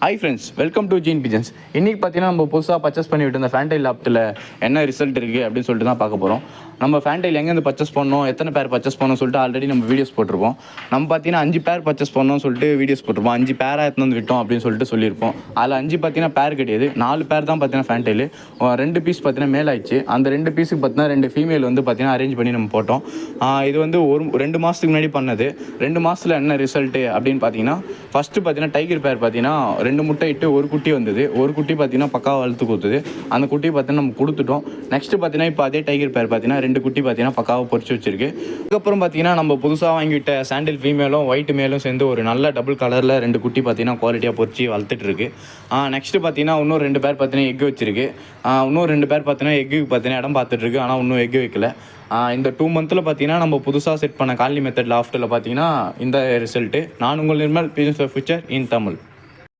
Hi friends, welcome to ஜீன் பிஜன்ஸ். இன்றைக்கி பார்த்தீங்கன்னா நம்ம புதுசாக பர்ச்சேஸ் பண்ணிவிட்டு இந்த ஃபேண்டைல் லாப்ட்டில் என்ன ரிசல்ட் இருக்குது அப்படின்னு சொல்லிட்டு தான் பார்க்க போகிறோம். நம்ம ஃபேண்டைல் எங்கேருந்து பர்ச்சேஸ் பண்ணோம், எத்தனை பேர் பர்ச்சேஸ் பண்ணோம் சொல்லிட்டு ஆல்ரெடி நம்ம வீடியோஸ் போட்டிருப்போம். நம்ம பார்த்தீங்கன்னா 5 பேர் பர்ச்சேஸ் பண்ணோம்னு சொல்லிட்டு வீடியோஸ் போட்டிருப்போம். 5 பேராக எடுத்து வந்து விட்டோம் அப்படின்னு சொல்லிட்டு சொல்லியிருப்போம். அதில் 5 பார்த்தீங்கன்னா பேர் கிடையாது, 4 பேர் தான் பார்த்தீங்கன்னா ஃபேண்டைல். 2 பீஸ் பார்த்தீங்கன்னா மேல் ஆயிடுச்சு. அந்த 2 பீஸுக்கு பார்த்தீங்கன்னா 2 ஃபீமேல் வந்து பார்த்தீங்கன்னா அரேஞ்ச் பண்ணி நம்ம போட்டோம். இது வந்து 2 மாதத்துக்கு முன்னாடி பண்ணது. 2 மாதத்தில் என்ன ரிசல்ட்டு அப்படின்னு பார்த்தீங்கன்னா, ஃபஸ்ட்டு பார்த்தீங்கன்னா டைகர் பேர் பார்த்தீங்கன்னா 2 முட்டை இட்டு ஒரு குட்டி வந்தது. ஒரு குட்டி பார்த்தீங்கன்னா பக்காவாக வளர்த்து கொடுத்தது. அந்த குட்டி பார்த்தீங்கன்னா நம்ம கொடுத்துட்டோம். நெக்ஸ்ட்டு பார்த்தீங்கன்னா இப்போ அதே டைகர் பேர் பார்த்தீங்கன்னா 2 குட்டி பார்த்தீங்கன்னா பக்காவாக பொறிச்சு வச்சிருக்கு. அதுக்கப்புறம் பார்த்தீங்கன்னா நம்ம புதுசாக வாங்கிவிட்ட சாண்டில் ஃபீமேலும் ஒயிட் மேலும் சேர்ந்து ஒரு நல்ல டபுள் கலரில் 2 குட்டி பார்த்தீங்கன்னா குவாலிட்டியாக பொறிச்சு வளர்த்துட்டு இருக்கு. நெக்ஸ்ட்டு பார்த்தீங்கன்னா இன்னும் 2 பேர் பார்த்தீங்கன்னா எக் வச்சிருக்கு. இன்னும் 2 பேர் பார்த்தீங்கன்னா எக்கு பார்த்தீங்கன்னா இடம் பார்த்துட்ருக்கு. ஆனால் இன்னும் எக் வைக்கல. இந்த 2 மந்த்தில் பார்த்தீங்கன்னா நம்ம புதுசாக செட் பண்ண காலனி மெத்தட் லாஃப்ட்டில் பார்த்தீங்கன்னா இந்த ரிசல்ட்டு. நான் உங்கள் Nirmal business future in Tamil.